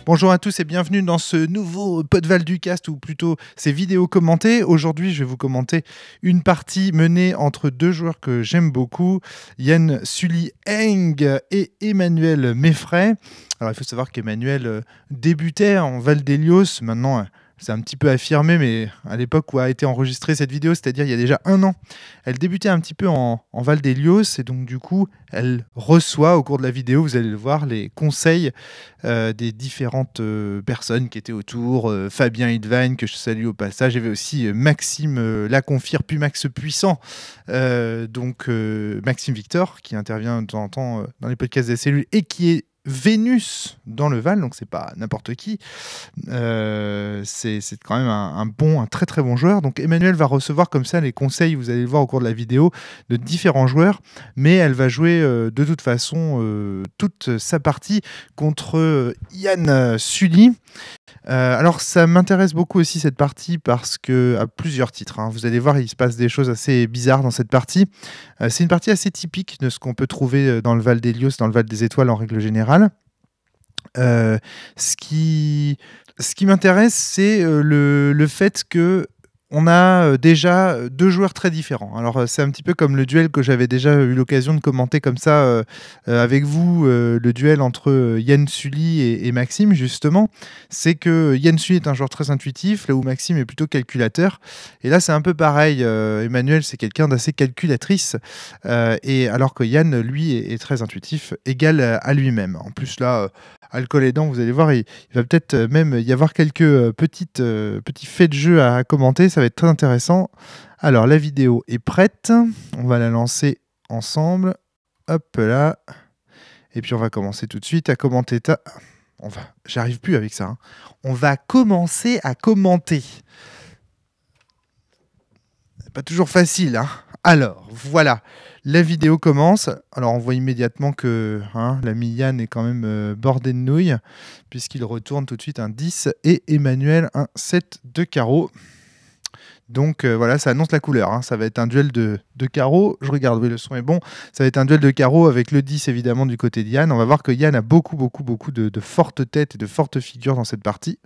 Bonjour à tous et bienvenue dans ce nouveau Podval du Cast, ou plutôt ces vidéos commentées. Aujourd'hui, je vais vous commenter une partie menée entre deux joueurs que j'aime beaucoup, Yann Sully Eng et Emmanuel Meffray. Alors, il faut savoir qu'Emmanuel débutait en Val d'Hélios. Maintenant, c'est un petit peu affirmé, mais à l'époque où a été enregistrée cette vidéo, c'est-à-dire il y a déjà 1 an, elle débutait un petit peu en Val d'Hélios, et donc du coup, elle reçoit au cours de la vidéo, vous allez le voir, les conseils des différentes personnes qui étaient autour, Fabien Hidvagne, que je salue au passage, il y avait aussi Maxime Laconfire, puis Max Puissant, Maxime Victor, qui intervient de temps en temps dans les podcasts des cellules, et qui est Vénus dans le Val, donc c'est pas n'importe qui. C'est quand même un très très bon joueur. Donc Emmanuel va recevoir comme ça les conseils, vous allez le voir au cours de la vidéo, de différents joueurs, mais elle va jouer de toute façon toute sa partie contre Yann Sully. Alors ça m'intéresse beaucoup aussi cette partie parce que, à plusieurs titres, vous allez voir, il se passe des choses assez bizarres dans cette partie. C'est une partie assez typique de ce qu'on peut trouver dans le Val d'Hélios, dans le Val des Étoiles en règle générale. Ce qui m'intéresse, c'est le fait que on a déjà deux joueurs très différents. Alors c'est un petit peu comme le duel que j'avais déjà eu l'occasion de commenter comme ça avec vous, le duel entre Yann Sully et Maxime, justement. C'est que Yann Sully est un joueur très intuitif, là où Maxime est plutôt calculateur. Et là c'est un peu pareil, Emmanuel c'est quelqu'un d'assez calculatrice, et alors que Yann, lui, est très intuitif, égal à lui-même. En plus là, alcool aidant, vous allez voir, il va peut-être même y avoir quelques petits faits de jeu à commenter, ça va être très intéressant. Alors, la vidéo est prête, on va la lancer ensemble, hop là, et puis on va commencer tout de suite à commenter. J'arrive plus avec ça, On va commencer à commenter. C'est pas toujours facile, Alors, voilà. La vidéo commence. Alors, on voit immédiatement que l'ami Yann est quand même bordé de nouilles, puisqu'il retourne tout de suite un 10 et Emmanuel un 7 de carreau. Donc voilà, ça annonce la couleur. Ça va être un duel de carreaux. Je regarde, oui, le son est bon. Ça va être un duel de carreaux avec le 10 évidemment du côté de Yann. On va voir que Yann a beaucoup de fortes têtes et de fortes figures dans cette partie.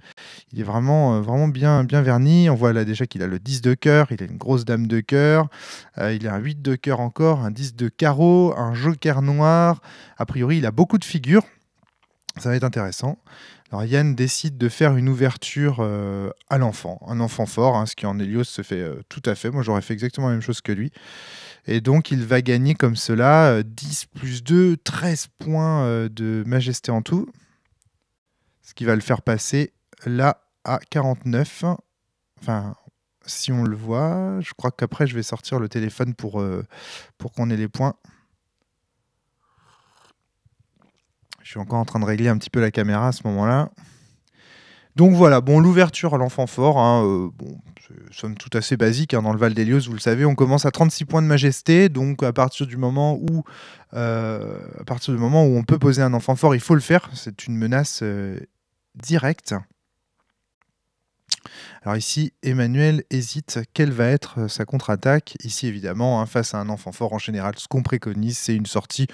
Il est vraiment bien verni. On voit là déjà qu'il a le 10 de cœur, il a une grosse dame de cœur, il a un 8 de cœur encore, un 10 de carreau, un joker noir. A priori, il a beaucoup de figures. Ça va être intéressant. Alors Yann décide de faire une ouverture à l'enfant, un enfant fort, ce qui en Hélios se fait tout à fait. Moi j'aurais fait exactement la même chose que lui. Et donc il va gagner comme cela 10 plus 2, 13 points de majesté en tout. Ce qui va le faire passer là à 49. Enfin, si on le voit, je crois qu'après je vais sortir le téléphone pour qu'on ait les points. Je suis encore en train de régler un petit peu la caméra à ce moment-là. Donc voilà, bon, l'ouverture à l'enfant fort, c'est somme toute assez basique dans le Val d'Hélios, vous le savez, on commence à 36 points de majesté, donc à partir du moment où on peut poser un enfant fort, il faut le faire, c'est une menace directe. Alors ici, Emmanuel hésite, quelle va être sa contre-attaque? Ici évidemment, face à un enfant fort en général, ce qu'on préconise, c'est une sortie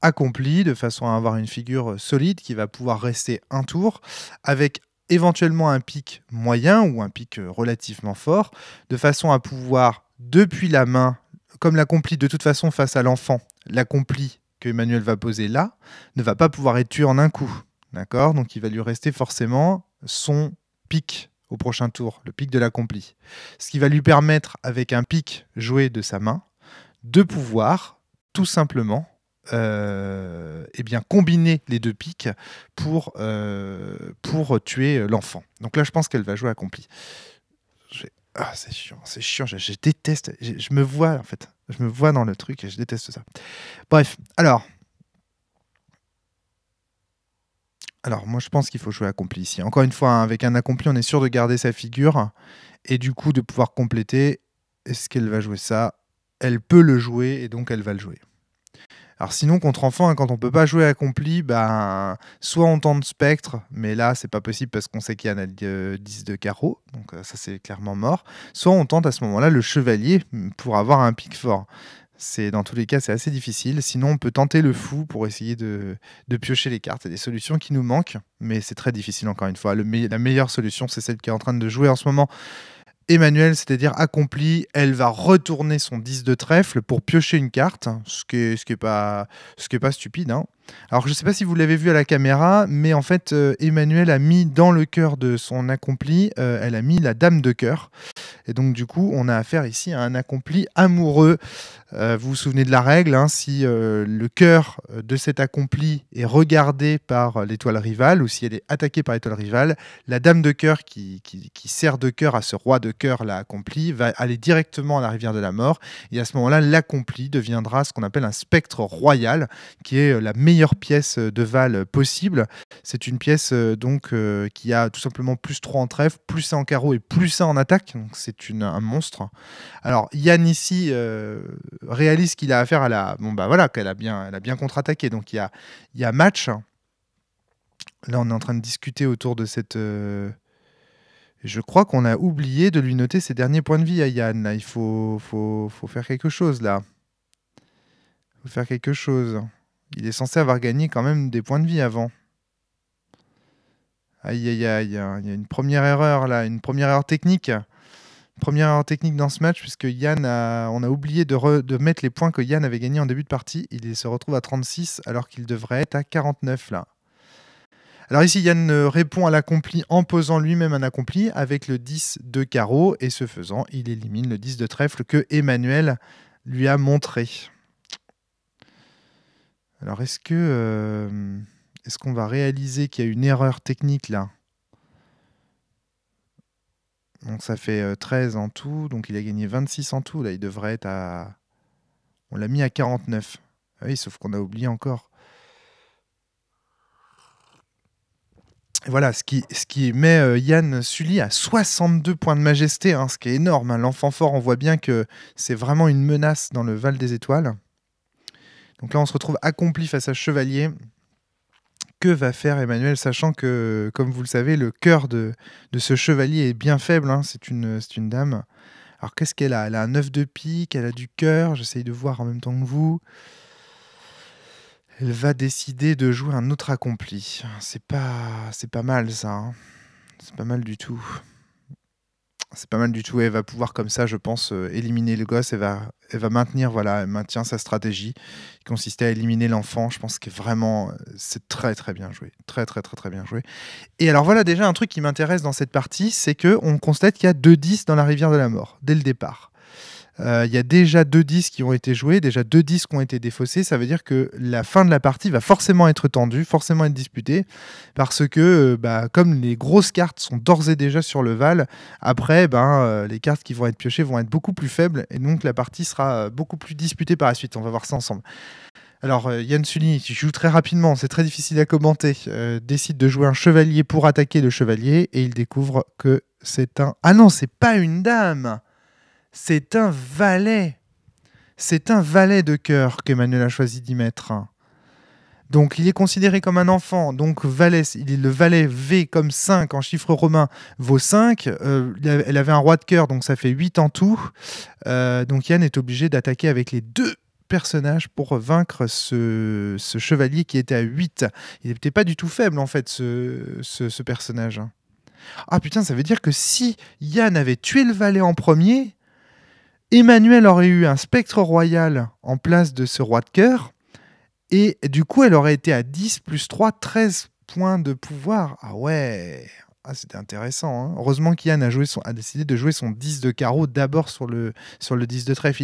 accomplie, de façon à avoir une figure solide qui va pouvoir rester un tour, avec éventuellement un pic moyen ou un pic relativement fort, de façon à pouvoir, depuis la main, comme l'accompli de toute façon face à l'enfant, l'accompli que Emmanuel va poser là, ne va pas pouvoir être tué en un coup. D'accord? Donc il va lui rester forcément son pic au prochain tour, le pic de l'accompli. Ce qui va lui permettre, avec un pic joué de sa main, de pouvoir tout simplement combiner les deux pics pour tuer l'enfant. Donc là, je pense qu'elle va jouer accompli. C'est chiant, je déteste. Je me vois, en fait. Je me vois dans le truc et je déteste ça. Bref, alors, moi, je pense qu'il faut jouer accompli ici. Encore une fois, avec un accompli, on est sûr de garder sa figure et du coup de pouvoir compléter. Est-ce qu'elle va jouer ça? Elle peut le jouer et donc elle va le jouer. Alors sinon, contre enfant, hein, quand on peut pas jouer accompli, ben, soit on tente spectre, mais là, c'est pas possible parce qu'on sait qu'il y a 10 de carreau, donc ça, c'est clairement mort. Soit on tente à ce moment-là le chevalier pour avoir un pic fort. Dans tous les cas, c'est assez difficile. Sinon, on peut tenter le fou pour essayer de piocher les cartes. Il y a des solutions qui nous manquent, mais c'est très difficile encore une fois. La meilleure solution, c'est celle qui est en train de jouer en ce moment Emmanuel, c'est-à-dire accompli. Elle va retourner son 10 de trèfle pour piocher une carte, ce qui est pas stupide, hein. Alors, je ne sais pas si vous l'avez vu à la caméra, mais en fait, Emmanuel a mis dans le cœur de son accompli, elle a mis la dame de cœur. Et donc, du coup, on a affaire ici à un accompli amoureux. Vous vous souvenez de la règle, hein, si le cœur de cet accompli est regardé par l'étoile rivale, ou si elle est attaquée par l'étoile rivale, la dame de cœur qui sert de cœur à ce roi de cœur l'a accompli, va aller directement à la rivière de la mort. Et à ce moment-là, l'accompli deviendra ce qu'on appelle un spectre royal, qui est la meilleure pièce de Val possible. C'est une pièce qui a tout simplement plus 3 en trèfle, plus 1 en carreau et plus 1 en attaque. Donc c'est un monstre. Alors Yann ici réalise qu'il a affaire à la... Bon bah voilà, elle a bien contre-attaqué. Donc il y a match. Là on est en train de discuter autour de cette... Je crois qu'on a oublié de lui noter ses derniers points de vie à Yann. Là, il faut faire quelque chose là. Il faut faire quelque chose. Il est censé avoir gagné quand même des points de vie avant. Aïe aïe aïe, il y a une première erreur là, une première erreur technique. Première erreur technique dans ce match, puisque on a oublié de mettre les points que Yann avait gagnés en début de partie. Il se retrouve à 36 alors qu'il devrait être à 49 là. Alors ici, Yann répond à l'accompli en posant lui-même un accompli avec le 10 de carreau. Et ce faisant, il élimine le 10 de trèfle que Emmanuel lui a montré. Alors est-ce qu'on va réaliser qu'il y a une erreur technique là? Donc ça fait 13 en tout, donc il a gagné 26 en tout. Là, il devrait être à... On l'a mis à 49. Ah oui, sauf qu'on a oublié encore. Et voilà, ce qui met Yann Sully à 62 points de majesté, hein, ce qui est énorme, hein. L'enfant fort, on voit bien que c'est vraiment une menace dans le Val des Étoiles. Donc là, on se retrouve accompli face à Chevalier. Que va faire Emmanuel, sachant que, comme vous le savez, le cœur de ce chevalier est bien faible, hein, c'est une dame. Alors qu'est-ce qu'elle a? Elle a un 9 de pique, elle a du cœur, j'essaye de voir en même temps que vous. Elle va décider de jouer un autre accompli. C'est pas mal ça, hein. C'est pas mal du tout. C'est pas mal du tout. Elle va pouvoir comme ça, je pense, éliminer le gosse. Elle va maintenir, voilà, elle maintient sa stratégie qui consistait à éliminer l'enfant. Je pense que vraiment, c'est très très bien joué. Très très très très bien joué. Et alors voilà déjà un truc qui m'intéresse dans cette partie, c'est qu'on constate qu'il y a 2 10 dans la rivière de la mort, dès le départ. Il y a déjà 2 10 qui ont été joués, déjà 2 10 qui ont été défaussés. Ça veut dire que la fin de la partie va forcément être tendue, forcément être disputée, parce que comme les grosses cartes sont d'ores et déjà sur le Val, après les cartes qui vont être piochées vont être beaucoup plus faibles, et donc la partie sera beaucoup plus disputée par la suite. On va voir ça ensemble. Alors Yann Sully, qui joue très rapidement, c'est très difficile à commenter, décide de jouer un chevalier pour attaquer le chevalier, et il découvre que c'est un... Ah non, c'est pas une dame! C'est un valet. C'est un valet de cœur qu'Emmanuel a choisi d'y mettre. Donc il est considéré comme un enfant. Donc valet, le valet V comme 5 en chiffre romain vaut 5. Elle avait un roi de cœur, donc ça fait 8 en tout. Donc Yann est obligé d'attaquer avec les 2 personnages pour vaincre ce chevalier qui était à 8. Il n'était pas du tout faible en fait, ce personnage. Ah putain, ça veut dire que si Yann avait tué le valet en premier... Emmanuel aurait eu un spectre royal en place de ce roi de cœur, et du coup, elle aurait été à 10 plus 3, 13 points de pouvoir. Ah ouais, c'était intéressant, hein. Heureusement qu'Yann a décidé de jouer son 10 de carreau d'abord sur le 10 de trèfle.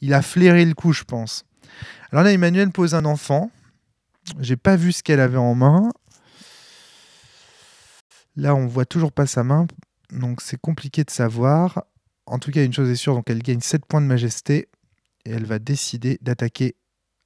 Il a flairé le coup, je pense. Alors là, Emmanuel pose un enfant. J'ai pas vu ce qu'elle avait en main. Là, on voit toujours pas sa main, donc c'est compliqué de savoir. En tout cas, une chose est sûre, donc elle gagne 7 points de majesté et elle va décider d'attaquer.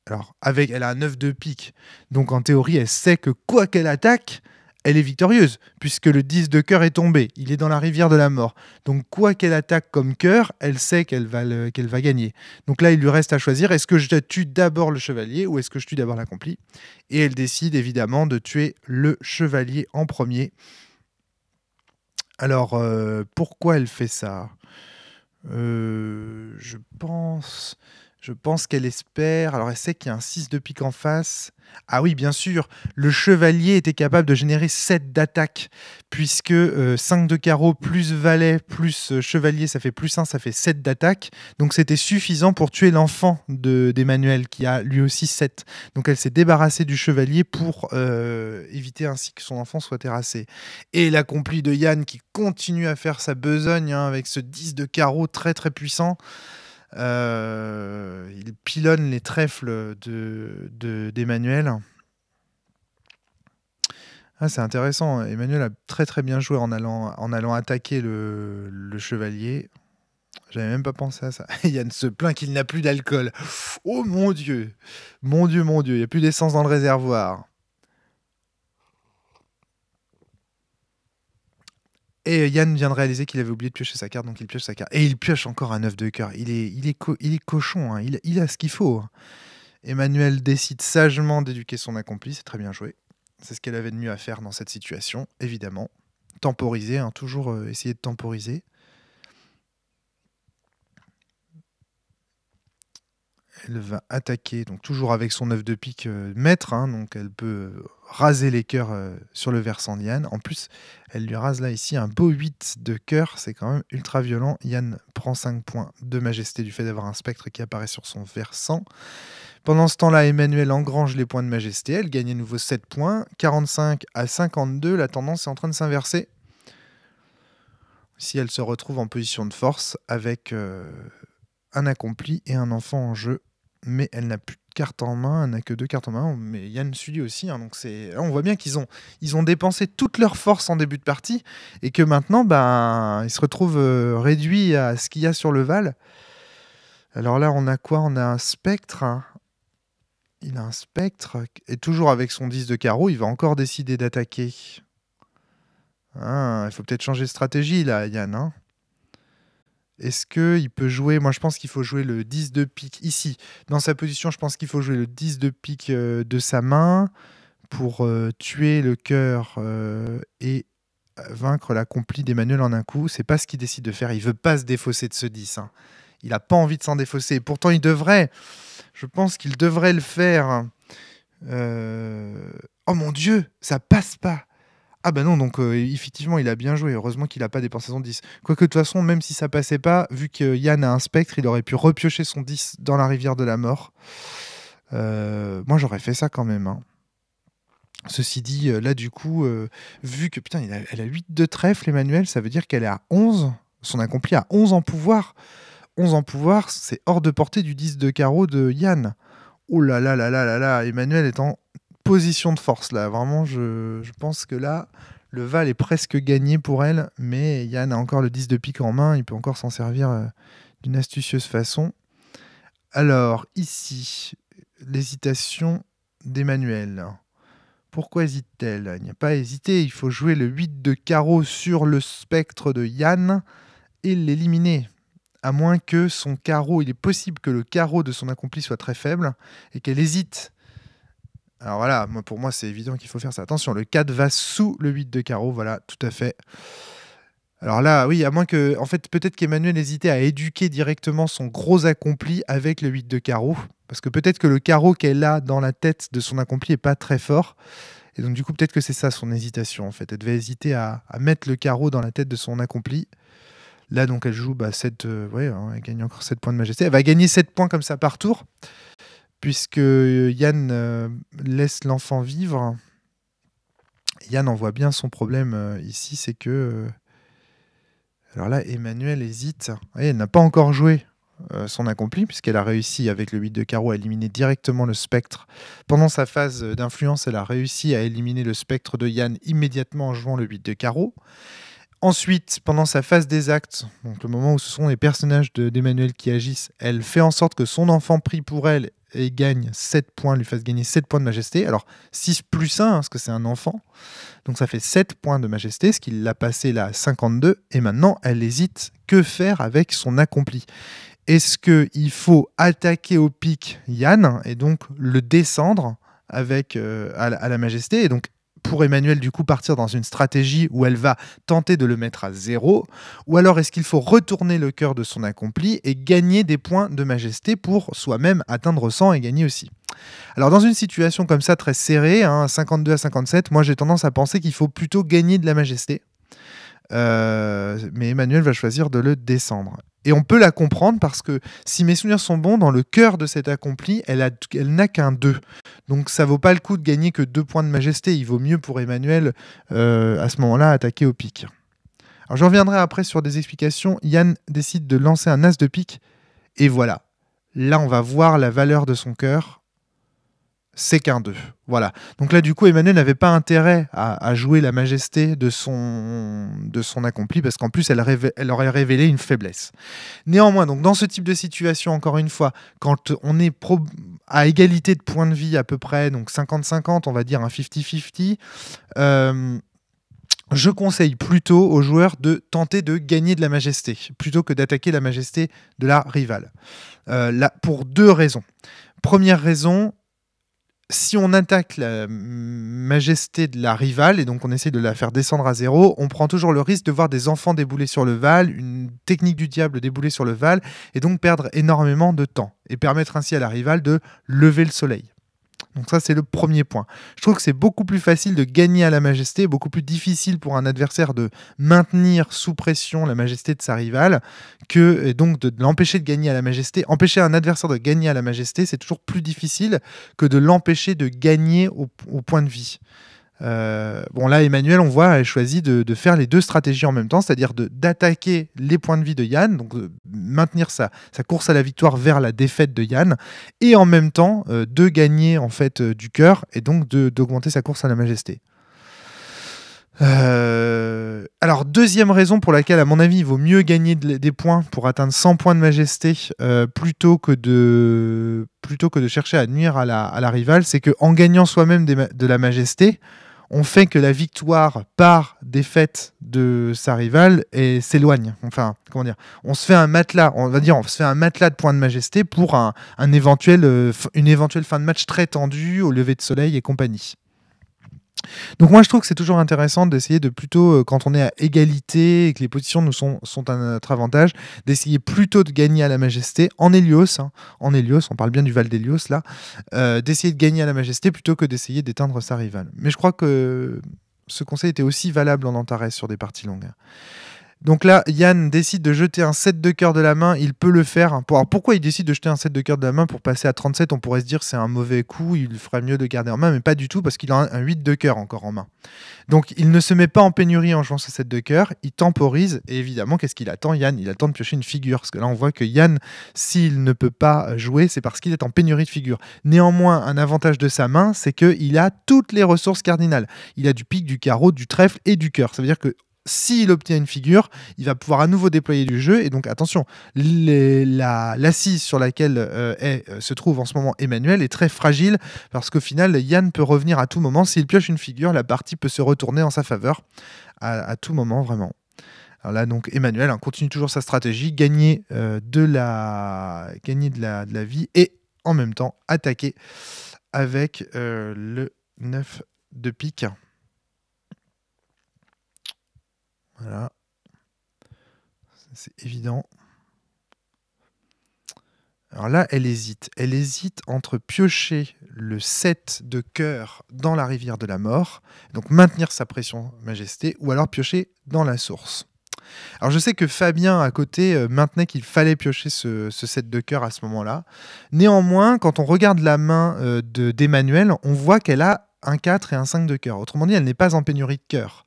Alors, elle a un 9 de pique, donc en théorie, elle sait que quoi qu'elle attaque, elle est victorieuse, puisque le 10 de cœur est tombé. Il est dans la rivière de la mort. Donc, quoi qu'elle attaque comme cœur, elle sait qu'elle va gagner. Donc là, il lui reste à choisir, est-ce que je tue d'abord le chevalier ou est-ce que je tue d'abord l'accompli? Et elle décide évidemment de tuer le chevalier en premier. Alors, pourquoi elle fait ça? Je pense qu'elle espère. Alors, elle sait qu'il y a un 6 de pique en face. Ah oui, bien sûr, le chevalier était capable de générer 7 d'attaque, puisque 5 de carreau plus valet plus chevalier, ça fait plus 1, ça fait 7 d'attaque. Donc, c'était suffisant pour tuer l'enfant d'Emmanuel, qui a lui aussi 7. Donc, elle s'est débarrassée du chevalier pour éviter ainsi que son enfant soit terrassé. Et l'accompli de Yann qui continue à faire sa besogne avec ce 10 de carreau très très puissant. Il pilonne les trèfles d'Emmanuel. Ah, c'est intéressant. Emmanuel a très très bien joué en allant attaquer le chevalier. J'avais même pas pensé à ça. Yann se plaint qu'il n'a plus d'alcool. Oh mon Dieu. Mon Dieu, mon Dieu. Il n'y a plus d'essence dans le réservoir. Et Yann vient de réaliser qu'il avait oublié de piocher sa carte, donc il pioche sa carte. Et il pioche encore un 9 de cœur. Il est cochon, hein. Il a ce qu'il faut. Emmanuel décide sagement d'éduquer son accompli, c'est très bien joué. C'est ce qu'elle avait de mieux à faire dans cette situation, évidemment. Temporiser, hein, toujours essayer de temporiser. Elle va attaquer, donc toujours avec son 9 de pique maître, hein, donc elle peut raser les cœurs sur le versant de Yann. En plus, elle lui rase là ici un beau 8 de cœur, c'est quand même ultra violent. Yann prend 5 points de majesté du fait d'avoir un spectre qui apparaît sur son versant. Pendant ce temps-là, Emmanuel engrange les points de majesté, elle gagne à nouveau 7 points, 45 à 52, la tendance est en train de s'inverser. Si elle se retrouve en position de force avec un accompli et un enfant en jeu, mais elle n'a plus de cartes en main, elle n'a que 2 cartes en main, mais Yann suit lui aussi, hein, donc on voit bien qu'ils ont dépensé toute leur force en début de partie, et que maintenant, ils se retrouvent réduits à ce qu'il y a sur le Val. Alors là, on a quoi? On a un spectre, hein. Il a un spectre, et toujours avec son 10 de carreau, il va encore décider d'attaquer. Ah, il faut peut-être changer de stratégie là, Yann, hein. Est-ce qu'il peut jouer? Moi, je pense qu'il faut jouer le 10 de pique ici. Dans sa position, je pense qu'il faut jouer le 10 de pique de sa main pour tuer le cœur et vaincre l'accompli d'Emmanuel en un coup. C'est pas ce qu'il décide de faire. Il veut pas se défausser de ce 10. Hein. Il n'a pas envie de s'en défausser. Pourtant, il devrait. Je pense qu'il devrait le faire. Oh mon Dieu, ça passe pas. Ah bah non, donc effectivement, il a bien joué. Heureusement qu'il n'a pas dépensé son 10. Quoique de toute façon, même si ça passait pas, vu que Yann a un spectre, il aurait pu repiocher son 10 dans la rivière de la mort. Moi, j'aurais fait ça quand même. Hein. Ceci dit, là, du coup, vu que, putain, elle a 8 de trèfle, Emmanuel, ça veut dire qu'elle est à 11. Son accompli a 11 en pouvoir. 11 en pouvoir, c'est hors de portée du 10 de carreau de Yann. Oh là là là là là là, Emmanuel est en position de force là. Vraiment, je pense que là, le Val est presque gagné pour elle, mais Yann a encore le 10 de pique en main, il peut encore s'en servir d'une astucieuse façon. Alors, ici, l'hésitation d'Emmanuel. Pourquoi hésite-t-elle? Il n'y a pas à hésiter, il faut jouer le 8 de carreau sur le spectre de Yann et l'éliminer. À moins que son carreau, il est possible que le carreau de son accompli soit très faible et qu'elle hésite. Alors voilà, pour moi, c'est évident qu'il faut faire ça. Attention, le 4 va sous le 8 de carreau, voilà, tout à fait. Alors là, oui, à moins que... En fait, peut-être qu'Emmanuel hésitait à éduquer directement son gros accompli avec le 8 de carreau. Parce que peut-être que le carreau qu'elle a dans la tête de son accompli n'est pas très fort. Et donc, du coup, peut-être que c'est ça son hésitation, en fait. Elle devait hésiter à mettre le carreau dans la tête de son accompli. Là, donc, elle joue 7... elle gagne encore 7 points de majesté. Elle va gagner 7 points comme ça par tour. Puisque Yann laisse l'enfant vivre. Yann en voit bien son problème ici, c'est que... alors là, Emmanuel hésite. Elle n'a pas encore joué son accompli, puisqu'elle a réussi avec le 8 de carreau à éliminer directement le spectre. Pendant sa phase d'influence, elle a réussi à éliminer le spectre de Yann immédiatement en jouant le 8 de carreau. Ensuite, pendant sa phase des actes, donc le moment où ce sont les personnages d'Emmanuel qui agissent, elle fait en sorte que son enfant prie pour elle et gagne 7 points, lui fasse gagner 7 points de majesté. Alors 6 plus 1, hein, parce que c'est un enfant. Donc ça fait 7 points de majesté, ce qui l'a passé là à 52. Et maintenant, elle hésite que faire avec son accompli. Est-ce qu'il faut attaquer au pic Yann et donc le descendre avec, à la majesté et donc pour Emmanuel, du coup, partir dans une stratégie où elle va tenter de le mettre à 0, ou alors est-ce qu'il faut retourner le cœur de son accompli et gagner des points de majesté pour soi-même atteindre 100 et gagner aussi? Alors dans une situation comme ça, très serrée, hein, 52 à 57, moi j'ai tendance à penser qu'il faut plutôt gagner de la majesté. Mais Emmanuel va choisir de le descendre. Et on peut la comprendre parce que si mes souvenirs sont bons, dans le cœur de cet accompli, elle n'a qu'un 2. Donc ça vaut pas le coup de gagner que 2 points de majesté. Il vaut mieux pour Emmanuel, à ce moment-là, attaquer au pic. Alors je reviendrai après sur des explications. Yann décide de lancer un as de pique. Et voilà. Là, on va voir la valeur de son cœur. C'est qu'un 2. Voilà. Donc là, du coup, Emmanuel n'avait pas intérêt à jouer la majesté de son accompli, parce qu'en plus, elle aurait révélé une faiblesse. Néanmoins, donc, dans ce type de situation, encore une fois, quand on est à égalité de points de vie à peu près, donc 50-50, on va dire un 50-50, je conseille plutôt aux joueurs de tenter de gagner de la majesté, plutôt que d'attaquer la majesté de la rivale. Là, pour 2 raisons. Première raison, si on attaque la majesté de la rivale et donc on essaie de la faire descendre à 0, on prend toujours le risque de voir des enfants débouler sur le Val, une technique du diable débouler sur le Val et donc perdre énormément de temps et permettre ainsi à la rivale de lever le soleil. Donc ça, c'est le premier point. Je trouve que c'est beaucoup plus facile de gagner à la majesté, beaucoup plus difficile pour un adversaire de maintenir sous pression la majesté de sa rivale, et donc de l'empêcher de gagner à la majesté. Empêcher un adversaire de gagner à la majesté, c'est toujours plus difficile que de l'empêcher de gagner au point de vie. Bon là, Emmanuel, on voit, elle choisit de faire les 2 stratégies en même temps, c'est-à-dire d'attaquer les points de vie de Yann, donc de maintenir sa course à la victoire vers la défaite de Yann, et en même temps de gagner en fait du cœur, et donc d'augmenter sa course à la majesté. Alors, deuxième raison pour laquelle, à mon avis, il vaut mieux gagner des points pour atteindre 100 points de majesté plutôt que de chercher à nuire à la rivale, c'est qu'en gagnant soi-même de la majesté, on fait que la victoire par défaite de sa rivale s'éloigne. Enfin, comment dire, on se fait un matelas, de points de majesté pour une éventuelle fin de match très tendue au lever de soleil et compagnie. Donc moi je trouve que c'est toujours intéressant d'essayer de plutôt, quand on est à égalité et que les positions nous sont à notre avantage, d'essayer plutôt de gagner à la majesté en Hélios, hein, on parle bien du Val d'Hélios là, d'essayer de gagner à la majesté plutôt que d'essayer d'éteindre sa rivale. Mais je crois que ce conseil était aussi valable en Antares sur des parties longues. Donc là, Yann décide de jeter un 7 de cœur de la main, il peut le faire. Alors pourquoi il décide de jeter un 7 de cœur de la main pour passer à 37? On pourrait se dire que c'est un mauvais coup, il ferait mieux de le garder en main, mais pas du tout, parce qu'il a un 8 de cœur encore en main. Donc il ne se met pas en pénurie en jouant ce 7 de cœur, il temporise, et évidemment, qu'est-ce qu'il attend, Yann? Il attend de piocher une figure, parce que là on voit que Yann, s'il ne peut pas jouer, c'est parce qu'il est en pénurie de figures. Néanmoins, un avantage de sa main, c'est qu'il a toutes les ressources cardinales. Il a du pique, du carreau, du trèfle et du cœur. Ça veut dire que s'il obtient une figure, il va pouvoir à nouveau déployer du jeu. Et donc, attention, l'assise sur laquelle se trouve en ce moment Emmanuel est très fragile parce qu'au final, Yann peut revenir à tout moment. S'il pioche une figure, la partie peut se retourner en sa faveur à tout moment, vraiment. Alors là, donc, Emmanuel continue toujours sa stratégie, gagner de la vie et en même temps attaquer avec le 9 de pique. Voilà, c'est évident. Alors là, elle hésite. Elle hésite entre piocher le 7 de cœur dans la rivière de la mort, donc maintenir sa pression majesté, ou alors piocher dans la source. Alors je sais que Fabien à côté maintenait qu'il fallait piocher ce 7 de cœur à ce moment-là. Néanmoins, quand on regarde la main d'Emmanuel, on voit qu'elle a un 4 et un 5 de cœur. Autrement dit, elle n'est pas en pénurie de cœur.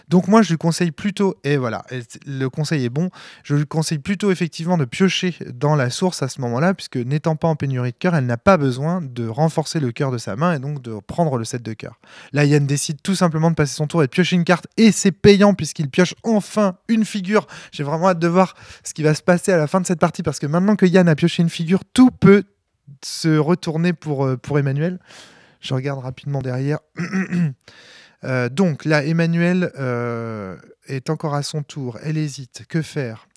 Donc moi, je lui conseille plutôt, et voilà, le conseil est bon, je lui conseille plutôt effectivement de piocher dans la source à ce moment-là, puisque n'étant pas en pénurie de cœur, elle n'a pas besoin de renforcer le cœur de sa main et donc de prendre le 7 de cœur. Là, Yann décide tout simplement de passer son tour et de piocher une carte, et c'est payant puisqu'il pioche enfin une figure. J'ai vraiment hâte de voir ce qui va se passer à la fin de cette partie, parce que maintenant que Yann a pioché une figure, tout peut se retourner pour Emmanuel. Je regarde rapidement derrière. Donc là, Emmanuel est encore à son tour. Elle hésite. Que faire?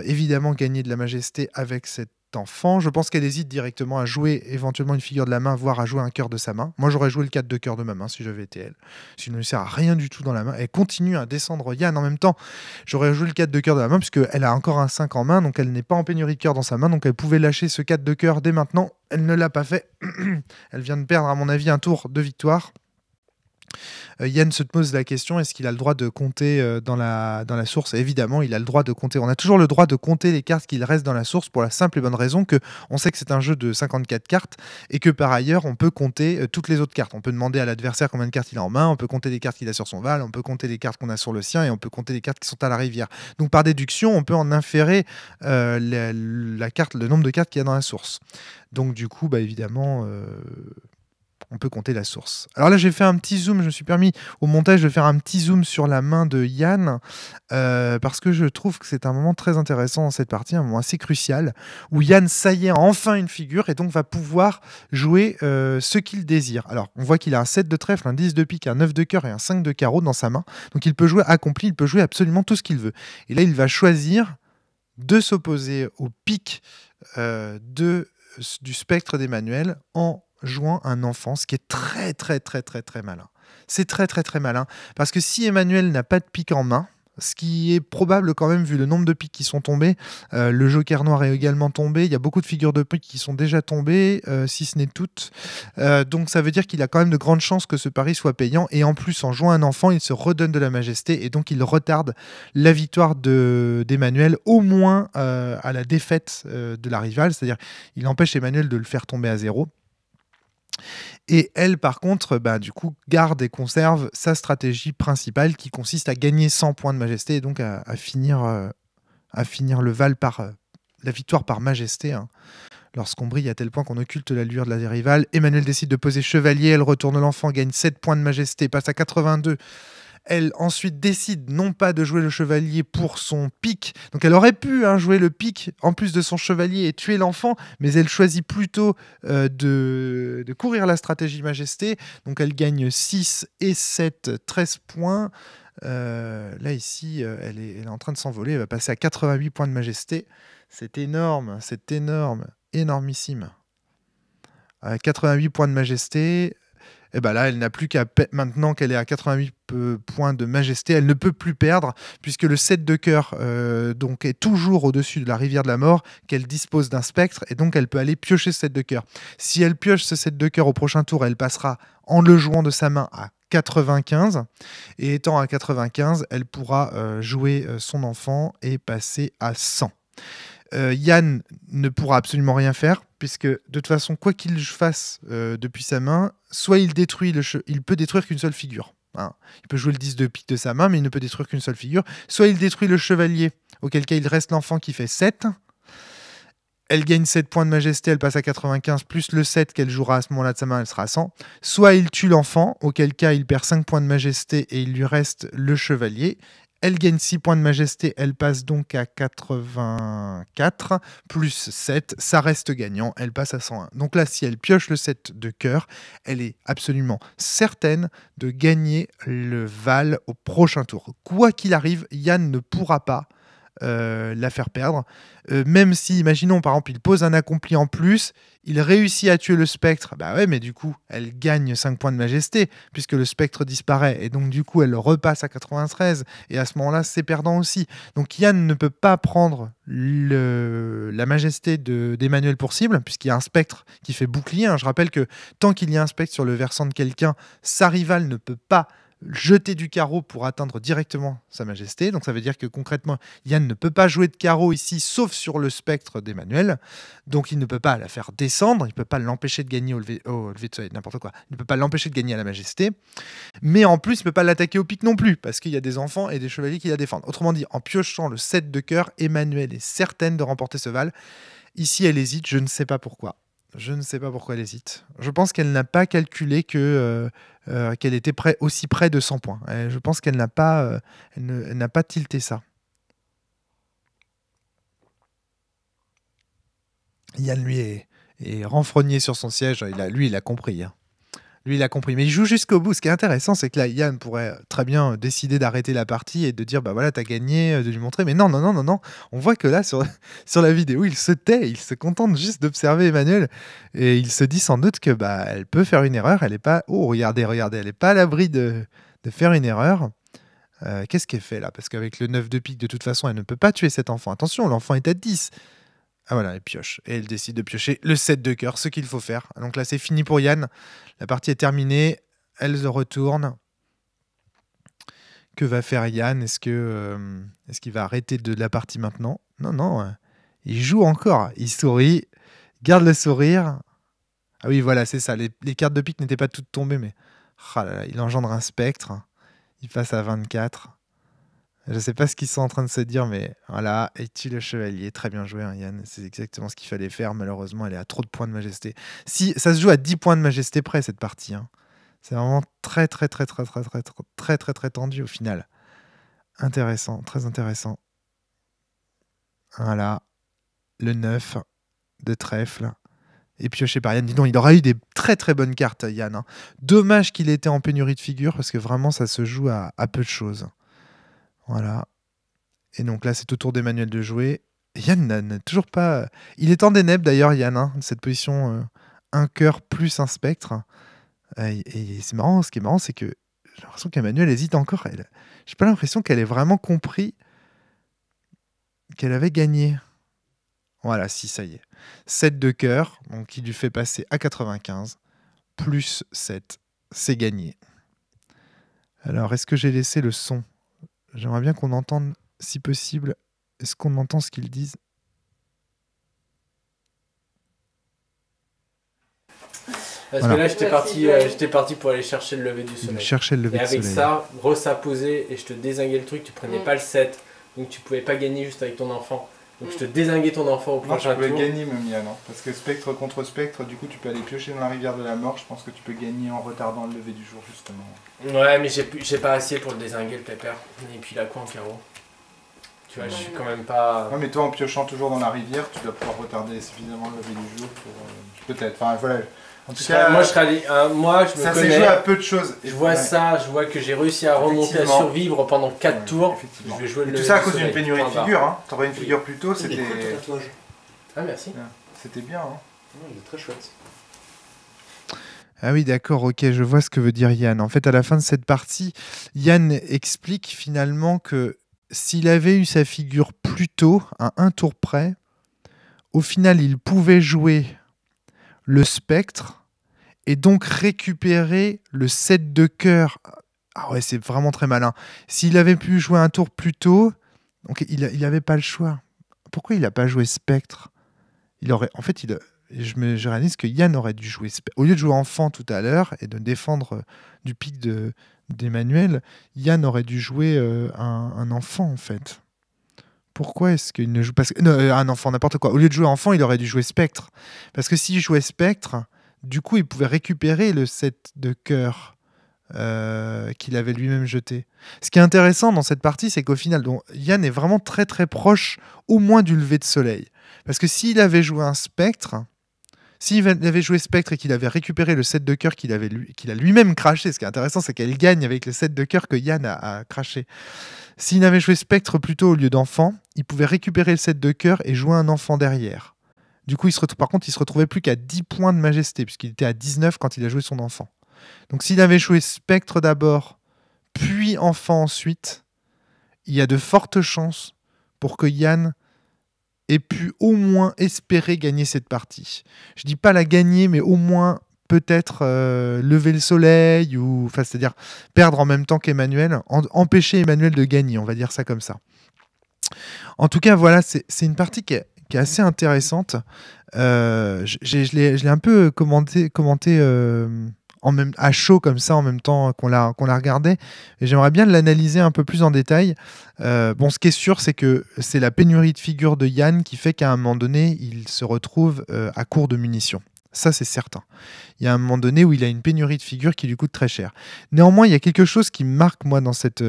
Évidemment, gagner de la majesté avec cet enfant. Je pense qu'elle hésite directement à jouer éventuellement une figure de la main, voire à jouer un cœur de sa main. Moi, j'aurais joué le 4 de cœur de ma main si j'avais été elle. S'il ne sert à rien du tout dans la main. Elle continue à descendre Yann en même temps. J'aurais joué le 4 de cœur de la main, puisqu'elle a encore un 5 en main, donc elle n'est pas en pénurie de cœur dans sa main, donc elle pouvait lâcher ce 4 de cœur dès maintenant. Elle ne l'a pas fait. Elle vient de perdre, à mon avis, un tour de victoire. Yann se pose la question, est-ce qu'il a le droit de compter dans la source? Évidemment, il a le droit de compter. On a toujours le droit de compter les cartes qu'il reste dans la source, pour la simple et bonne raison qu'on sait que c'est un jeu de 54 cartes et que par ailleurs, on peut compter toutes les autres cartes. On peut demander à l'adversaire combien de cartes il a en main, on peut compter les cartes qu'il a sur son val, on peut compter les cartes qu'on a sur le sien et on peut compter les cartes qui sont à la rivière. Donc par déduction, on peut en inférer le nombre de cartes qu'il y a dans la source. Donc du coup, évidemment... on peut compter la source. Alors là, j'ai fait un petit zoom, je me suis permis au montage de faire un petit zoom sur la main de Yann, parce que je trouve que c'est un moment très intéressant dans cette partie, un moment assez crucial, où Yann, ça y est, a enfin une figure, et donc va pouvoir jouer ce qu'il désire. Alors, on voit qu'il a un 7 de trèfle, un 10 de pique, un 9 de cœur et un 5 de carreau dans sa main, donc il peut jouer accompli, il peut jouer absolument tout ce qu'il veut. Et là, il va choisir de s'opposer au pic du spectre d'Emmanuel en jouant un enfant, ce qui est très très très très très malin. C'est très très très malin, parce que si Emmanuel n'a pas de pique en main, ce qui est probable quand même vu le nombre de piques qui sont tombés, le joker noir est également tombé, il y a beaucoup de figures de piques qui sont déjà tombées, si ce n'est toutes, donc ça veut dire qu'il a quand même de grandes chances que ce pari soit payant, et en plus en jouant un enfant, il se redonne de la majesté, et donc il retarde la victoire d'Emmanuel, au moins à la défaite de la rivale, c'est-à-dire il empêche Emmanuel de le faire tomber à 0. Et elle, par contre, du coup, garde et conserve sa stratégie principale qui consiste à gagner 100 points de majesté et donc à finir le val par la victoire par majesté. Hein. Lorsqu'on brille à tel point qu'on occulte la lueur de la rivale, Emmanuel décide de poser chevalier, elle retourne l'enfant, gagne 7 points de majesté, passe à 82. Elle ensuite décide non pas de jouer le chevalier pour son pic, donc elle aurait pu jouer le pic en plus de son chevalier et tuer l'enfant, mais elle choisit plutôt de courir la stratégie majesté, donc elle gagne 6 et 7, 13 points. Là ici, elle est en train de s'envoler, elle va passer à 88 points de majesté. C'est énorme, énormissime. 88 points de majesté... Et là, elle n'a plus qu'à... Maintenant qu'elle est à 88 points de majesté, elle ne peut plus perdre, puisque le 7 de cœur donc est toujours au-dessus de la rivière de la mort, qu'elle dispose d'un spectre, et donc elle peut aller piocher ce 7 de cœur. Si elle pioche ce 7 de cœur au prochain tour, elle passera, en le jouant de sa main, à 95. Et étant à 95, elle pourra jouer son enfant et passer à 100. Yann ne pourra absolument rien faire, puisque de toute façon, quoi qu'il fasse depuis sa main, soit il détruit il peut détruire qu'une seule figure. Hein. Il peut jouer le 10 de pique de sa main, mais il ne peut détruire qu'une seule figure. Soit il détruit le chevalier, auquel cas il reste l'enfant qui fait 7. Elle gagne 7 points de majesté, elle passe à 95, plus le 7 qu'elle jouera à ce moment-là de sa main, elle sera à 100. Soit il tue l'enfant, auquel cas il perd 5 points de majesté et il lui reste le chevalier. Elle gagne 6 points de majesté, elle passe donc à 84, plus 7, ça reste gagnant, elle passe à 101. Donc là, si elle pioche le 7 de cœur, elle est absolument certaine de gagner le Val au prochain tour. Quoi qu'il arrive, Yann ne pourra pas la faire perdre. Même si, imaginons par exemple, il pose un accompli en plus, il réussit à tuer le spectre, ouais, mais du coup, elle gagne 5 points de majesté, puisque le spectre disparaît, et donc du coup, elle repasse à 93, et à ce moment-là, c'est perdant aussi. Donc Yann ne peut pas prendre la majesté d'Emmanuel pour cible, puisqu'il y a un spectre qui fait bouclier. Je rappelle que tant qu'il y a un spectre sur le versant de quelqu'un, sa rivale ne peut pas jeter du carreau pour atteindre directement Sa Majesté. Donc ça veut dire que concrètement, Yann ne peut pas jouer de carreau ici, sauf sur le spectre d'Emmanuel. Donc il ne peut pas la faire descendre, il ne peut pas l'empêcher de gagner au lever de soleil, n'importe quoi. Il ne peut pas l'empêcher de gagner à la Majesté. Mais en plus, il ne peut pas l'attaquer au pic non plus, parce qu'il y a des enfants et des chevaliers qui la défendent. Autrement dit, en piochant le 7 de cœur, Emmanuel est certaine de remporter ce val. Ici, elle hésite, je ne sais pas pourquoi. Je ne sais pas pourquoi elle hésite. Je pense qu'elle n'a pas calculé qu'elle était aussi près de 100 points. Je pense qu'elle n'a pas, elle n'a pas tilté ça. Yann, lui, est renfrogné sur son siège. Lui, il a compris. Hein. Lui, il a compris. Mais il joue jusqu'au bout. Ce qui est intéressant, c'est que là, Yann pourrait très bien décider d'arrêter la partie et de dire, bah voilà, t'as gagné, de lui montrer. Mais non, non, non, non, non. On voit que là, sur la vidéo, il se tait. Il se contente juste d'observer Emmanuel. Et il se dit sans doute que bah, elle peut faire une erreur. Elle est pas... Oh, regardez, regardez. Elle n'est pas à l'abri de faire une erreur. Qu'est-ce qu'elle fait là? Parce qu'avec le 9 de pique, de toute façon, elle ne peut pas tuer cet enfant. Attention, l'enfant est à 10. Ah voilà, elle pioche. Et elle décide de piocher le 7 de cœur, ce qu'il faut faire. Donc là, c'est fini pour Yann. La partie est terminée. Elle se retourne. Que va faire Yann? Est-ce qu'il va arrêter de la partie maintenant? Non, non. Il joue encore. Il sourit. Garde le sourire. Ah oui, voilà, c'est ça. Les cartes de pique n'étaient pas toutes tombées, mais... Ah là là, il engendre un spectre. Il passe à 24. Je ne sais pas ce qu'ils sont en train de se dire, mais voilà, et tue le chevalier. Très bien joué, hein, Yann. C'est exactement ce qu'il fallait faire. Malheureusement, elle est à trop de points de majesté. Si, ça se joue à 10 points de majesté près, cette partie. Hein. C'est vraiment très, très, très, très, très, très, très, très, très, très tendu au final. Intéressant, très intéressant. Voilà, le 9 de trèfle. Et pioché par Yann. Dis donc, il aura eu des très, très bonnes cartes, Yann. Hein. Dommage qu'il ait été en pénurie de figures, parce que vraiment, ça se joue à peu de choses. Voilà. Et donc là, c'est au tour d'Emmanuel de jouer. Yann n'a toujours pas... Il est en déneb d'ailleurs, Yann, hein, cette position un cœur plus un spectre. Et c'est marrant, ce qui est marrant, c'est que j'ai l'impression qu'Emmanuel hésite encore. J'ai pas l'impression qu'elle ait vraiment compris qu'elle avait gagné. Voilà, si, ça y est. 7 de cœur, donc qui lui fait passer à 95, plus 7, c'est gagné. Alors, est-ce que j'ai laissé le son? J'aimerais bien qu'on entende, si possible, est-ce qu'on entend ce qu'ils disent? Parce voilà. que là, j'étais parti pour aller chercher le lever du soleil. Chercher le lever du soleil. Et avec ça, ça posé, et je te dézinguais le truc, tu prenais pas le 7, donc tu pouvais pas gagner juste avec ton enfant. Donc je te dézinguais ton enfant au prochain tour. Tu peux gagner même, Yann, hein, parce que spectre contre spectre, du coup tu peux aller piocher dans la rivière de la mort. Je pense que tu peux gagner en retardant le lever du jour, justement. Ouais, mais j'ai pas assez pour le dézinguer, le pépère. Et puis la quoi en carreau. Tu vois, je suis quand même pas... Ouais, mais toi, en piochant toujours dans la rivière, tu dois pouvoir retarder suffisamment le lever du jour pour... Peut-être, enfin voilà. En tout cas, moi, je me ça connais. s'est joué à peu de choses. Je vois ça, je vois que j'ai réussi à remonter, à survivre pendant 4 tours. Je vais jouer le tout ça à cause d'une pénurie de figures. Hein. T'aurais une figure plus tôt, c'était... Ah, merci. C'était bien. Hein. Il est très chouette. Ah oui, d'accord, ok, je vois ce que veut dire Yann. En fait, à la fin de cette partie, Yann explique finalement que s'il avait eu sa figure plus tôt, à un tour près, au final, il pouvait jouer le spectre et donc récupérer le 7 de cœur. Ah ouais, c'est vraiment très malin. S'il avait pu jouer un tour plus tôt, donc il n'avait pas le choix. Pourquoi il n'a pas joué spectre? En fait, je réalise que Yann aurait dû jouer spectre. Au lieu de jouer enfant tout à l'heure et de défendre du pic d'Emmanuel, Yann aurait dû jouer un enfant en fait. Pourquoi est-ce qu'il ne joue pas... Non, un enfant, n'importe quoi. Au lieu de jouer enfant, il aurait dû jouer spectre. Parce que s'il jouait spectre, du coup, il pouvait récupérer le 7 de cœur qu'il avait lui-même jeté. Ce qui est intéressant dans cette partie, c'est qu'au final, Yann est vraiment très très proche au moins du lever de soleil. Parce que s'il avait joué un spectre, s'il avait joué spectre et qu'il avait récupéré le 7 de cœur qu'il a lui-même craché, ce qui est intéressant, c'est qu'elle gagne avec le 7 de cœur que Yann a craché. S'il avait joué spectre plutôt au lieu d'enfant, il pouvait récupérer le 7 de cœur et jouer un enfant derrière. Du coup, par contre, il se retrouvait plus qu'à 10 points de majesté, puisqu'il était à 19 quand il a joué son enfant. Donc s'il avait joué spectre d'abord, puis enfant ensuite, il y a de fortes chances pour que Yann ait pu au moins espérer gagner cette partie. Je dis pas la gagner, mais au moins peut-être lever le soleil, c'est-à-dire perdre en même temps qu'Emmanuel, empêcher Emmanuel de gagner, on va dire ça comme ça. En tout cas, voilà, c'est une partie qui est assez intéressante. Je l'ai un peu commenté à chaud comme ça en même temps qu'on la regardait, et j'aimerais bien l'analyser un peu plus en détail. Bon, ce qui est sûr, c'est que c'est la pénurie de figures de Yann qui fait qu'à un moment donné, il se retrouve à court de munitions. Ça, c'est certain. Il y a un moment donné où il a une pénurie de figures qui lui coûte très cher. Néanmoins, il y a quelque chose qui me marque, moi, dans cet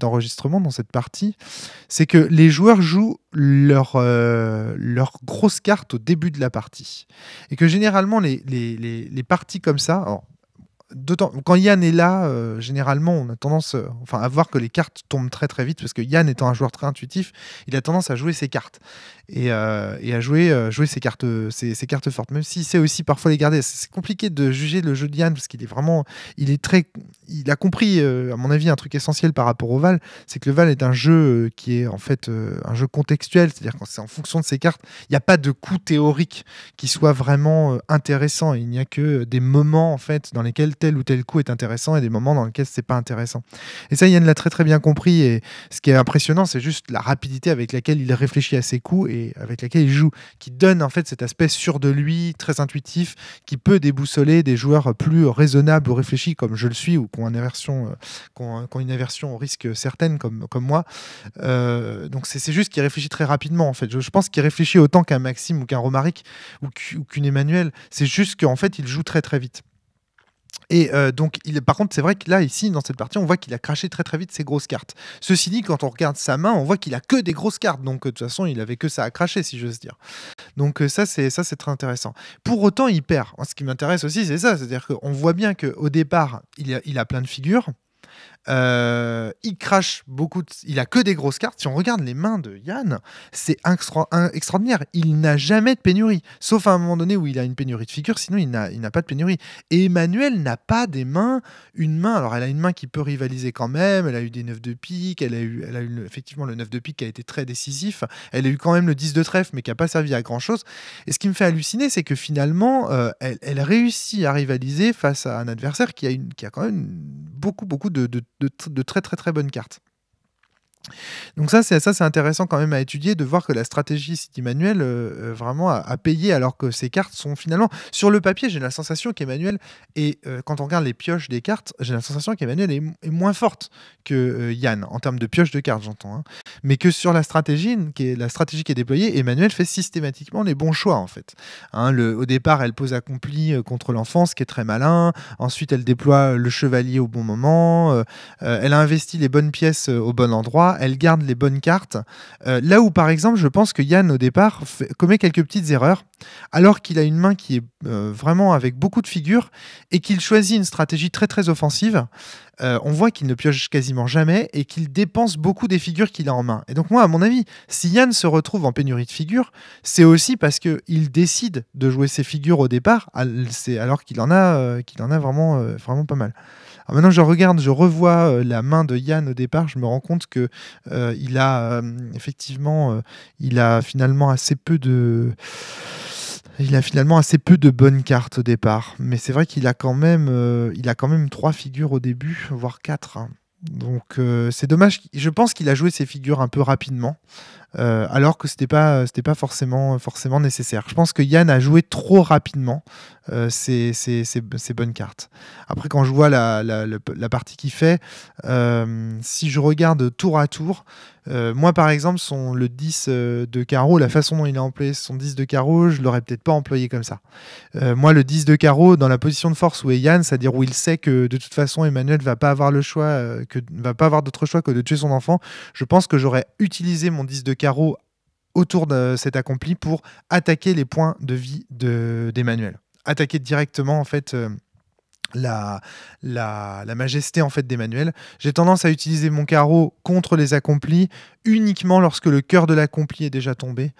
enregistrement, dans cette partie, c'est que les joueurs jouent leur grosse carte au début de la partie. Et que généralement, les parties comme ça... Alors, quand Yann est là, généralement, on a tendance à voir que les cartes tombent très très vite, parce que Yann, étant un joueur très intuitif, il a tendance à jouer ses cartes et à jouer ses cartes fortes, même s'il sait aussi parfois les garder. C'est compliqué de juger le jeu de Yann, parce qu'il est vraiment, il a compris, à mon avis, un truc essentiel par rapport au Val, c'est que le Val est un jeu qui est en fait un jeu contextuel, c'est-à-dire quand c'est en fonction de ses cartes, il n'y a pas de coup théorique qui soit vraiment intéressant. Il n'y a que des moments en fait dans lesquels tel ou tel coup est intéressant et des moments dans lesquels c'est pas intéressant. Et ça, Yann l'a très très bien compris, et ce qui est impressionnant, c'est juste la rapidité avec laquelle il réfléchit à ses coups et avec laquelle il joue, qui donne en fait cet aspect sûr de lui, très intuitif, qui peut déboussoler des joueurs plus raisonnables ou réfléchis comme je le suis, ou qui ont une aversion au risque certaine comme moi. Donc c'est juste qu'il réfléchit très rapidement en fait. Je pense qu'il réfléchit autant qu'un Maxime ou qu'un Romaric ou qu'une Emmanuel. C'est juste qu'en fait il joue très très vite. Et donc, par contre, c'est vrai que là, ici, dans cette partie, on voit qu'il a craché très très vite ses grosses cartes. Ceci dit, quand on regarde sa main, on voit qu'il a que des grosses cartes. Donc, de toute façon, il avait que ça à cracher, si j'ose dire. Donc, ça, c'est très intéressant. Pour autant, il perd. Ce qui m'intéresse aussi, c'est ça. C'est-à-dire qu'on voit bien qu'au départ, il a plein de figures. Il crache beaucoup, il a que des grosses cartes. Si on regarde les mains de Yann, c'est extraordinaire. Il n'a jamais de pénurie, sauf à un moment donné où il a une pénurie de figures, sinon il n'a pas de pénurie. Et Emmanuel n'a pas une main, alors elle a une main qui peut rivaliser quand même, elle a eu des 9 de pique, elle a eu effectivement le 9 de pique qui a été très décisif, elle a eu quand même le 10 de trèfle mais qui n'a pas servi à grand chose. Et ce qui me fait halluciner, c'est que finalement elle réussit à rivaliser face à un adversaire qui a quand même beaucoup de très très très bonnes cartes. Donc ça c'est intéressant quand même à étudier, de voir que la stratégie City Manuel vraiment a payé, alors que ces cartes sont finalement sur le papier. J'ai la sensation qu'Emmanuel quand on regarde les pioches des cartes, j'ai la sensation qu'Emmanuel est moins forte que Yann en termes de pioches de cartes, j'entends, hein. Mais que sur la stratégie qui est déployée, Emmanuel fait systématiquement les bons choix en fait, hein. Au départ, elle pose accompli contre l'enfant, ce qui est très malin. Ensuite, elle déploie le chevalier au bon moment. Elle a investi les bonnes pièces au bon endroit. Elle garde les bonnes cartes. Là où, par exemple, je pense que Yann, au départ, commet quelques petites erreurs, alors qu'il a une main qui est vraiment avec beaucoup de figures et qu'il choisit une stratégie très très offensive. On voit qu'il ne pioche quasiment jamais et qu'il dépense beaucoup des figures qu'il a en main. Et donc moi, à mon avis, si Yann se retrouve en pénurie de figures, c'est aussi parce qu'il décide de jouer ses figures au départ, alors qu'il en a vraiment, vraiment pas mal. Alors maintenant, je revois la main de Yann au départ, je me rends compte que il a finalement assez peu de bonnes cartes au départ. Mais c'est vrai qu'il a quand même 3 figures au début, voire 4, hein. Donc c'est dommage. Je pense qu'il a joué ses figures un peu rapidement, alors que c'était pas forcément nécessaire. Je pense que Yann a joué trop rapidement ses bonnes cartes. Après, quand je vois la partie qu'il fait, si je regarde tour à tour, moi par exemple, le 10 de carreau, la façon dont il a employé son 10 de carreau, je l'aurais peut-être pas employé comme ça. Moi, le 10 de carreau, dans la position de force où est Yann, c'est-à-dire où il sait que de toute façon Emmanuel va pas avoir d'autre choix que de tuer son enfant, je pense que j'aurais utilisé mon 10 de carreau autour de cet accompli pour attaquer les points de vie d'Emmanuel. Attaquer directement en fait la majesté en fait d'Emmanuel. J'ai tendance à utiliser mon carreau contre les accomplis uniquement lorsque le cœur de l'accompli est déjà tombé,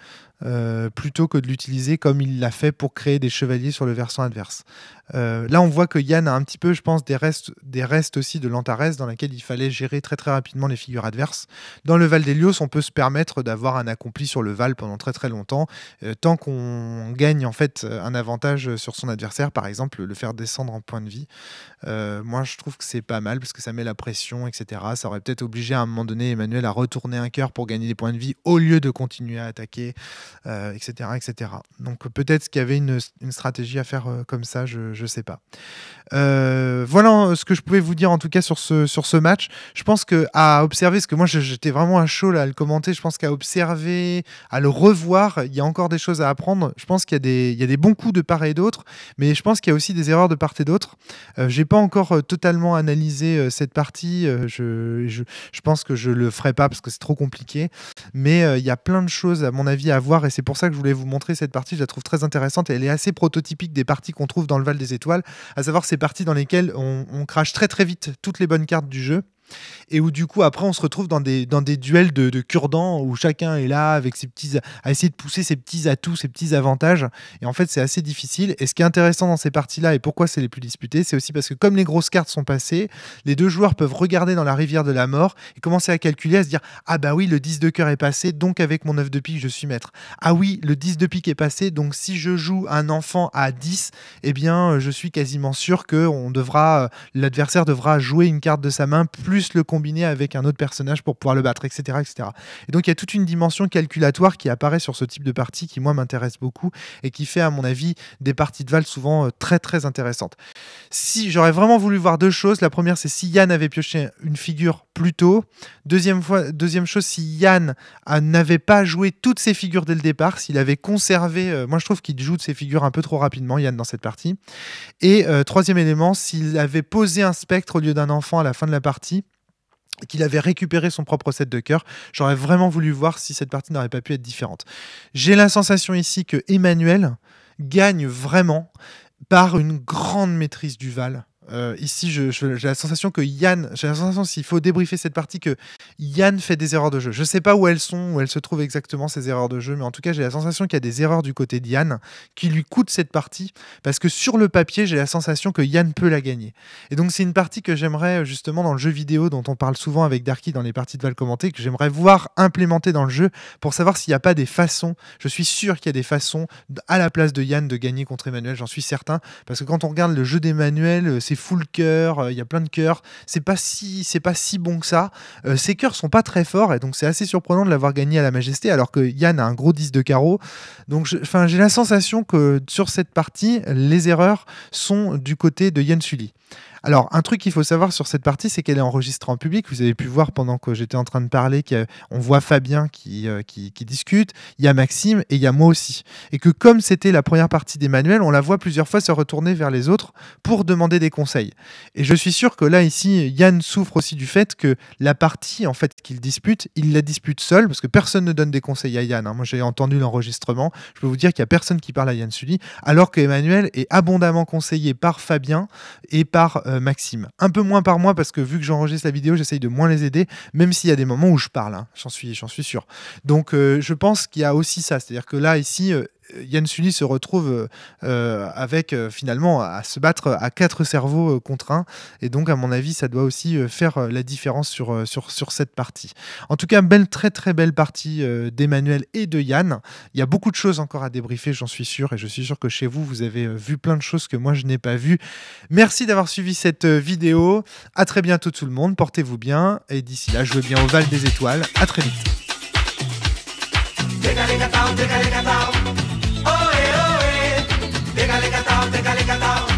plutôt que de l'utiliser comme il l'a fait pour créer des chevaliers sur le versant adverse. Là, on voit que Yann a un petit peu, je pense, des restes aussi de l'Antares dans laquelle il fallait gérer très très rapidement les figures adverses. Dans le Val d'Hélios, on peut se permettre d'avoir un accompli sur le Val pendant très très longtemps, tant qu'on gagne en fait un avantage sur son adversaire, par exemple le faire descendre en point de vie. Moi, je trouve que c'est pas mal parce que ça met la pression, etc. Ça aurait peut-être obligé à un moment donné Emmanuel à retourner un cœur pour gagner des points de vie au lieu de continuer à attaquer, etc., etc. Donc peut-être qu'il y avait une stratégie à faire comme ça, je sais pas. Voilà ce que je pouvais vous dire en tout cas sur ce match. Je pense qu'à observer, parce que moi j'étais vraiment à chaud là, à le commenter, je pense qu'à observer, à le revoir, il y a encore des choses à apprendre. Je pense qu'il y a des bons coups de part et d'autre, mais je pense qu'il y a aussi des erreurs de part et d'autre. J'ai pas encore totalement analysé cette partie. Je pense que je le ferai pas parce que c'est trop compliqué. Mais il y a plein de choses à mon avis à voir et c'est pour ça que je voulais vous montrer cette partie. Je la trouve très intéressante et elle est assez prototypique des parties qu'on trouve dans le Val des Étoiles, à savoir ces parties dans lesquelles on crache très très vite toutes les bonnes cartes du jeu. Et où du coup après on se retrouve dans des duels de cure-dents où chacun est là avec à essayer de pousser ses petits atouts, ses petits avantages, et en fait c'est assez difficile. Et ce qui est intéressant dans ces parties là et pourquoi c'est les plus disputées, c'est aussi parce que comme les grosses cartes sont passées, les deux joueurs peuvent regarder dans la rivière de la mort et commencer à calculer, à se dire ah bah oui, le 10 de cœur est passé, donc avec mon 9 de pique je suis maître. Ah oui, le 10 de pique est passé, donc si je joue un enfant à 10, eh bien je suis quasiment sûr que l'adversaire devra jouer une carte de sa main plus le combiner avec un autre personnage pour pouvoir le battre, etc., etc. Et donc il y a toute une dimension calculatoire qui apparaît sur ce type de partie qui moi m'intéresse beaucoup et qui fait à mon avis des parties de Val souvent très très intéressantes. Si j'aurais vraiment voulu voir deux choses, la première c'est si Yann avait pioché une figure plus tôt, deuxième chose si Yann n'avait pas joué toutes ses figures dès le départ, s'il avait conservé, moi je trouve qu'il joue de ses figures un peu trop rapidement Yann dans cette partie, et troisième élément, s'il avait posé un spectre au lieu d'un enfant à la fin de la partie, qu'il avait récupéré son propre set de cœur. J'aurais vraiment voulu voir si cette partie n'aurait pas pu être différente. J'ai la sensation ici que Emmanuel gagne vraiment par une grande maîtrise du Val. Ici, j'ai la sensation que Yann, s'il faut débriefer cette partie, que Yann fait des erreurs de jeu. Je ne sais pas où elles se trouvent exactement ces erreurs de jeu, mais en tout cas, j'ai la sensation qu'il y a des erreurs du côté de Yann qui lui coûtent cette partie, parce que sur le papier, j'ai la sensation que Yann peut la gagner. Et donc, c'est une partie que j'aimerais justement dans le jeu vidéo, dont on parle souvent avec Darky dans les parties de Val commentées, que j'aimerais voir implémenter dans le jeu pour savoir s'il n'y a pas des façons. Je suis sûr qu'il y a des façons à la place de Yann de gagner contre Emmanuel, j'en suis certain, parce que quand on regarde le jeu d'Emmanuel, c'est full cœur, il y a plein de cœurs, c'est pas si bon que ça. Ces cœurs sont pas très forts et donc c'est assez surprenant de l'avoir gagné à la majesté alors que Yann a un gros 10 de carreau. Donc j'ai la sensation que sur cette partie, les erreurs sont du côté de Yann Sully. Alors, un truc qu'il faut savoir sur cette partie, c'est qu'elle est enregistrée en public. Vous avez pu voir pendant que j'étais en train de parler qu'on voit Fabien qui discute, il y a Maxime et il y a moi aussi. Et que comme c'était la première partie d'Emmanuel, on la voit plusieurs fois se retourner vers les autres pour demander des conseils. Et je suis sûr que là, ici, Yann souffre aussi du fait que la partie en fait, qu'il dispute, il la dispute seul, parce que personne ne donne des conseils à Yann. Moi, j'ai entendu l'enregistrement. Je peux vous dire qu'il n'y a personne qui parle à Yann Sully, alors que Emmanuel est abondamment conseillé par Fabien et par Maxime. Un peu moins par moi parce que vu que j'enregistre la vidéo, j'essaye de moins les aider, même s'il y a des moments où je parle, j'en suis sûr. Donc je pense qu'il y a aussi ça, c'est-à-dire que là, ici, Yann Sully se retrouve avec finalement à se battre à 4 cerveaux contre 1 et donc à mon avis ça doit aussi faire la différence sur cette partie. En tout cas, très très belle partie d'Emmanuel et de Yann. Il y a beaucoup de choses encore à débriefer, j'en suis sûr, et je suis sûr que chez vous, vous avez vu plein de choses que moi je n'ai pas vues. Merci d'avoir suivi cette vidéo, à très bientôt tout le monde, portez-vous bien et d'ici là, jouez bien au Val des Étoiles, à très vite. Oh, eh, oh, eh. Décale, catao.